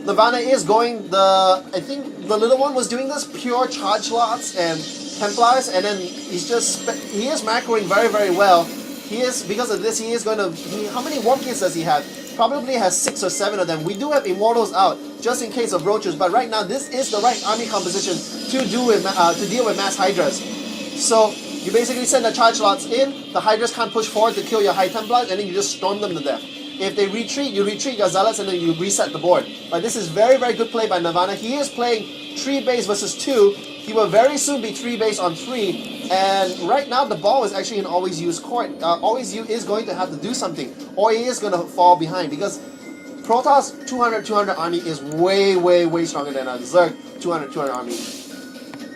Nirvana is going I think the little one was doing this pure charge slots and Templars, and then he is macroing very, very well. Because of this, he is going to, how many warp kits does he have? Probably has 6 or 7 of them. We do have Immortals out, just in case of Roaches, but right now this is the right army composition to deal with mass Hydras. So, you basically send the charge slots in, the Hydras can't push forward to kill your High Templars, and then you just storm them to death. If they retreat, you retreat your Zealots, and then you reset the board. But this is very, very good play by Nirvana. He is playing 3 base versus 2. He will very soon be 3 base on 3, and right now the ball is actually in AlwaysYou's court. AlwaysYou is going to have to do something, or he is going to fall behind, because Protoss 200-200 army is way, way, way stronger than a Zerg 200-200 army.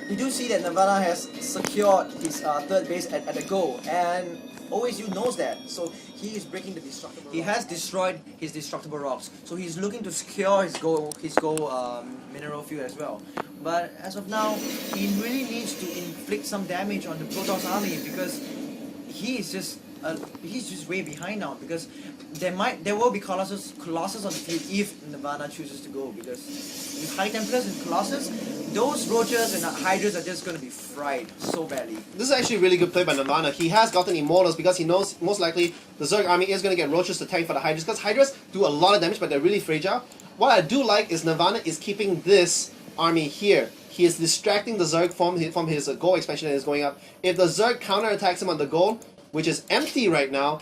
You do see that Nirvana has secured his third base at the goal, and AlwaysYou knows that, so he is breaking the destructible. He has destroyed his destructible rocks, so he's looking to secure his goal mineral field as well. But as of now, he really needs to inflict some damage on the Protoss army, because he's just way behind now, because there will be Colossus on the field if Nirvana chooses to go, because with High Templars and Colossus, those Roaches and Hydras are just going to be fried so badly. This is actually a really good play by Nirvana. He has gotten Immortals because he knows most likely the Zerg army is going to get Roaches to tank for the Hydras, because Hydras do a lot of damage, but they're really fragile. What I do like is Nirvana is keeping this army here. He is distracting the Zerg from his goal expansion that is going up. If the Zerg counterattacks him on the goal, which is empty right now,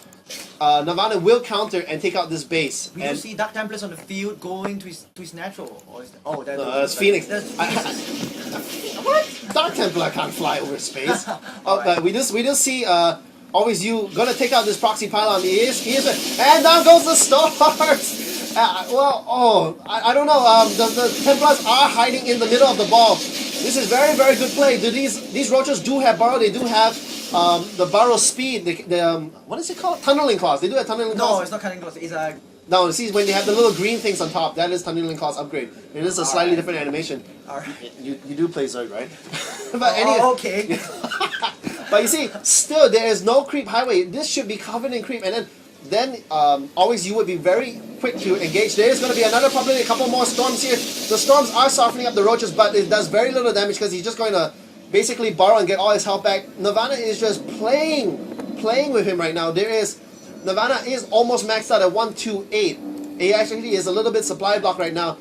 Nirvana will counter and take out this base. We don't see Dark Templars on the field going to his natural. Or is that, that's Phoenix. What? Dark Templar can't fly over space. But we do see AlwaysYou gonna take out this proxy pylon. He is, and down goes the stars. I don't know. The Templars are hiding in the middle of the ball. This is very, very good play. These Roaches do have burrow. They do have the burrow speed. What is it called? Tunneling claws. They do have tunneling claws. No, it's not tunneling claws. It's a... No, see, when they have the little green things on top, that is tunneling claws upgrade. It is a slightly different animation. Alright. You do play Zerg, right? But anyway, okay. But you see, still there is no creep highway. This should be covered in creep, and then AlwaysYou would be very quick to engage. There is going to be probably a couple more storms here. The storms are softening up the Roaches, but it does very little damage because he's just going to basically borrow and get all his health back. Nirvana is just playing with him right now. Nirvana is almost maxed out at 128. He actually is a little bit supply block right now.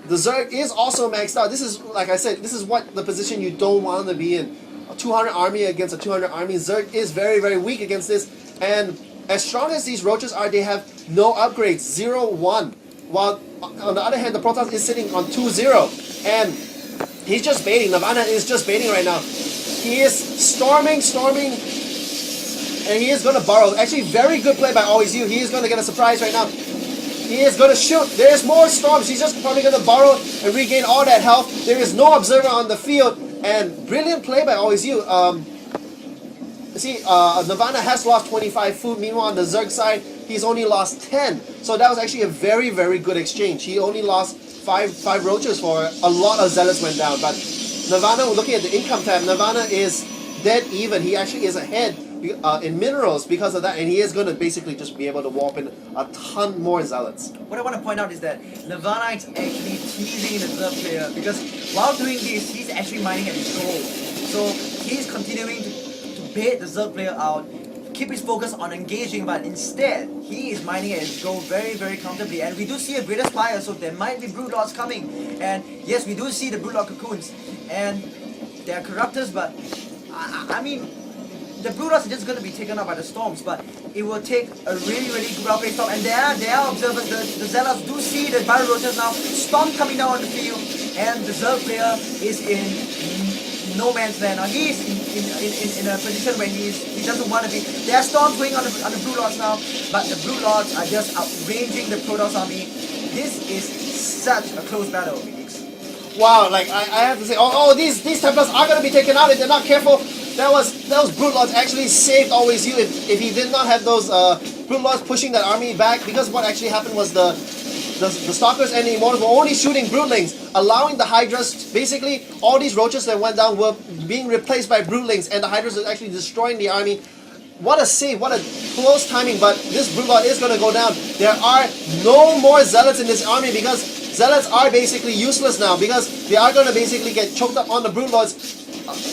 The Zerg is also maxed out. This is, like I said, this is what the position you don't want to be in. A 200 army against a 200 army. Zerg is very, very weak against this. And as strong as these Roaches are, they have no upgrades. 0-1. While on the other hand, the Protoss is sitting on 2-0. And he's just baiting. Nirvana is just baiting right now. He is storming. And he is going to borrow. Actually, very good play by AlwaysYou. He is going to get a surprise right now. He is going to shoot. There's more storms. He's just probably going to borrow and regain all that health. There is no observer on the field. And brilliant play by AlwaysYou. Nirvana has lost 25 food. Meanwhile, on the Zerg side, he's only lost 10. So that was actually a very, very good exchange. He only lost 5 Roaches for a lot of Zealots went down. But Nirvana, looking at the income tab, Nirvana is dead even. He actually is ahead in minerals because of that, and he is going to basically just be able to warp in a ton more Zealots. What I want to point out is that Nirvana is actually teasing the Zerg player, because while doing this, he's actually mining at his goal. So he's continuing to bait the Zerg player out, keep his focus on engaging, but instead, he is mining at his goal very, very comfortably. And we do see a Greater Spire, so there might be Brood Lords coming. And yes, we do see the Brood Lord Cocoons, and they are Corruptors, but I mean, the Brood Lords are just going to be taken up by the storms, but it will take a really, really well-placed storm. And there are observers. The Zealots do see the Battle Roaches now. Storm coming down on the field, and the Zerg player is in no man's land. Now he's in a position where he doesn't want to be. There are storms going on the Brood Lords now, but the Brood Lords are just outranging the Protoss army. This is such a close battle, Phoenix. Wow, like I have to say, these Templars are going to be taken out if they're not careful. Those Brood Lords actually saved AlwaysYou if he did not have those Brood Lords pushing that army back, because what actually happened was the Stalkers and the Immortals were only shooting Broodlings, allowing the Hydras, basically all these Roaches that went down were being replaced by Broodlings, and the Hydras were actually destroying the army. What a save, what a close timing, but this Brood Lord is going to go down. There are no more Zealots in this army because Zealots are basically useless now because they are going to basically get choked up on the Broodlords.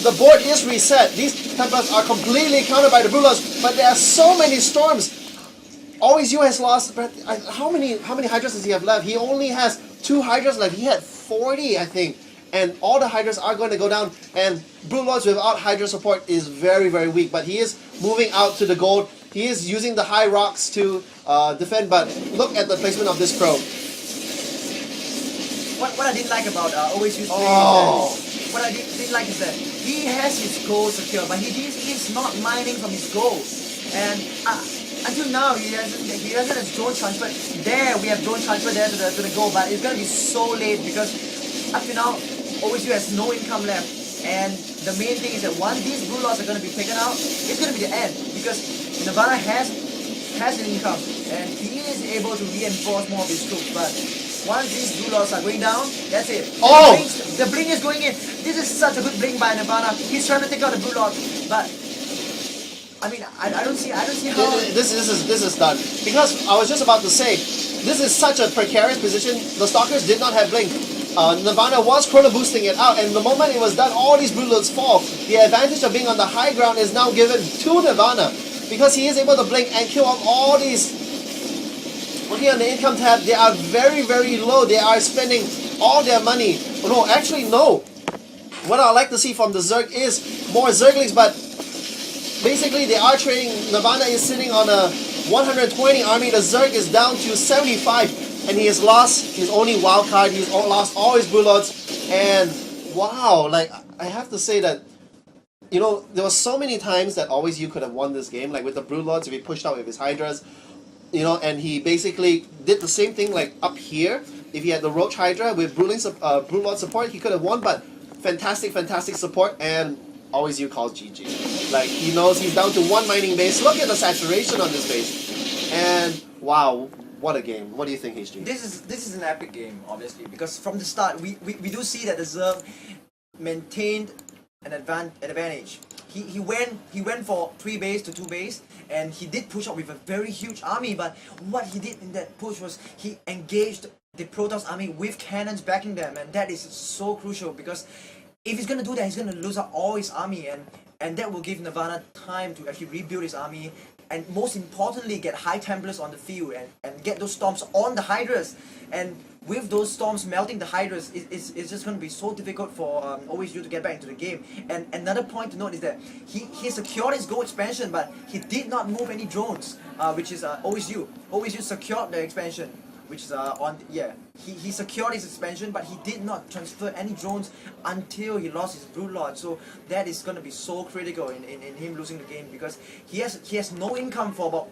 The board is reset. These Templars are completely countered by the Broodlords, but there are so many storms. AlwaysYou has lost. How many Hydras does he have left? He only has 2 Hydras left. He had 40, I think. And all the Hydras are going to go down. And Broodlords without Hydra support is very, very weak. But he is moving out to the gold. He is using the high rocks to defend. But look at the placement of this crow. What I didn't like about AlwaysYou's play what I didn't like is that he has his goals secure, but he's not mining from his goals. And until now, he hasn't have drone transfer. There, we have drone transfer there to the goal, but it's gonna be so late because up to now, AlwaysYou has no income left. And the main thing is that once these Broodlords are gonna be taken out, it's gonna be the end because Nirvana has an income and he is able to reinforce more of his troops. But once these Broodlords are going down, that's it. Oh! The blink is going in. This is such a good blink by Nirvana. He's trying to take out the Broodlord, but I mean, I don't see how. This is done because I was just about to say, this is such a precarious position. The Stalkers did not have blink. Nirvana was chrono boosting it out, and the moment it was done, all these Broodlords fall. The advantage of being on the high ground is now given to Nirvana because he is able to blink and kill off all these. Looking on the income tab, they are very, very low. They are spending all their money. Oh, no, actually, no. What I like to see from the Zerg is more Zerglings, but basically they are trading. Nirvana is sitting on a 120 army. The Zerg is down to 75, and he has lost his only wild card. He's lost all his Broodlords, and wow, like I have to say that, you know, there were so many times that AlwaysYou could have won this game, like with the Broodlords if he pushed out with his Hydras. You know, and he basically did the same thing like up here. If he had the Roach Hydra with Broodlord support, he could have won, but fantastic support, and AlwaysYou calls GG. Like, he knows he's down to 1 mining base. Look at the saturation on this base. And, wow, what a game. What do you think, HG? This is an epic game, obviously, because from the start, we do see that the Zerg maintained an advantage. He went for 3 base to 2 base, and he did push up with a very huge army, but what he did in that push was he engaged the Protoss army with cannons backing them, and that is so crucial because if he's gonna do that, he's gonna lose out all his army, and that will give Nirvana time to actually rebuild his army, and most importantly get high Templars on the field and get those storms on the Hydras. And with those storms melting the Hydras, it's just going to be so difficult for AlwaysYou to get back into the game. And another point to note is that he secured his gold expansion, but he did not move any drones, which is AlwaysYou. AlwaysYou secured the expansion, which is he secured his expansion, but he did not transfer any drones until he lost his Broodlord. So that is going to be so critical in him losing the game because he has no income for about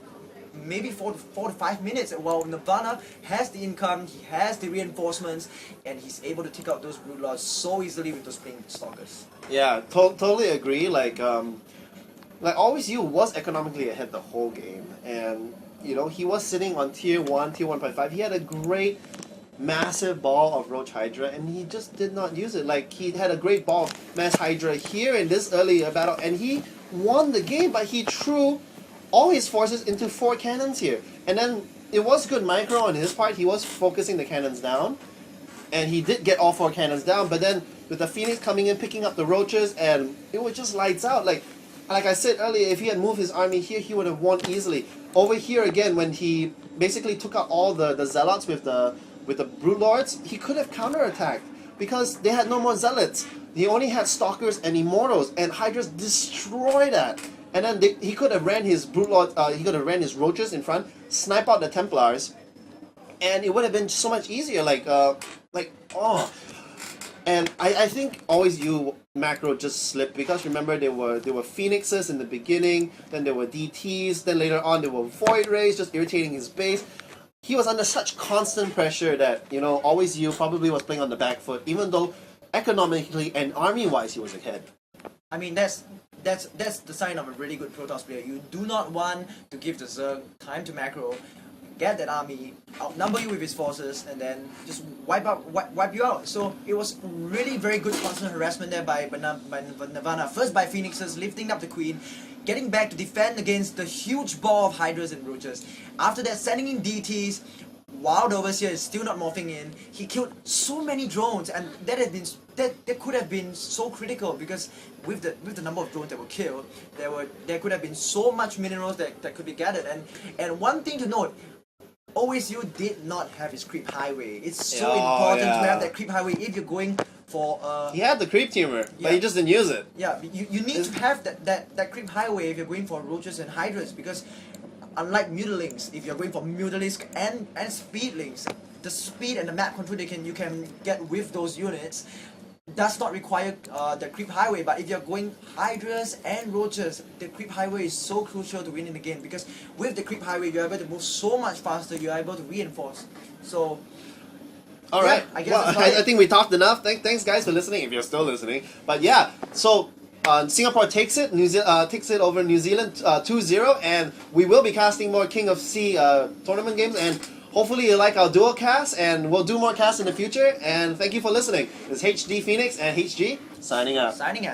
maybe 4 to 5 minutes, while Nirvana has the income, he has the reinforcements, and he's able to take out those Broodlords so easily with those Blink Stalkers. Yeah, totally agree. Like AlwaysYou was economically ahead the whole game, and you know, he was sitting on tier 1.5. He had a great massive ball of Roach Hydra, and he just did not use it. Like, he had a great ball of Mass Hydra here in this early battle, and he won the game, but he threw all his forces into 4 cannons here. And then it was good micro on his part. He was focusing the cannons down, and he did get all 4 cannons down, but then with the Phoenix coming in, picking up the Roaches, and it was just lights out. Like I said earlier, if he had moved his army here, he would have won easily. Over here again, when he basically took out all the Zealots with the Broodlords, he could have counterattacked because they had no more Zealots. He only had Stalkers and Immortals, and Hydras destroyed that. And then he could have ran his Broodlord, he could have ran his Roaches in front, snipe out the Templars, and it would have been so much easier. And I think AlwaysYou macro just slipped because remember there were Phoenixes in the beginning, then there were DTs, then later on there were Void Rays just irritating his base. He was under such constant pressure that, you know, AlwaysYou probably was playing on the back foot, even though economically and army-wise he was ahead. I mean, that's the sign of a really good Protoss player. You do not want to give the Zerg time to macro, get that army, outnumber you with his forces, and then just wipe you out. So it was really very good constant harassment there by Nirvana. First by Phoenixes, lifting up the Queen, getting back to defend against the huge ball of Hydras and Roaches. After that, sending in DTs, while the Overseer is still not morphing in, he killed so many drones, and that could have been so critical, because with the number of drones that were killed, there could have been so much minerals that could be gathered. And one thing to note, AlwaysYou did not have his creep highway. It's so important to have that creep highway if you're going for He had the creep tumor, but Yeah. he just didn't use it. yeah, you need to have that creep highway if you're going for roaches and hydras, because unlike mutalisk, if you're going for mutalisk and speedlings, the speed and the map control you can get with those units does not require the creep highway. But if you're going hydras and roaches, the creep highway is so crucial to win in the game, because with the creep highway you're able to move so much faster, you're able to reinforce. So All right. I guess Well, that's about I it. think we talked enough. Thanks guys for listening, if you're still listening. But yeah, so Singapore takes it. Takes it over New Zealand 2-0, and we will be casting more King of Sea tournament games, and hopefully you like our dual cast, and we'll do more casts in the future. And thank you for listening. This is HD Phoenix and HG signing out. Signing out.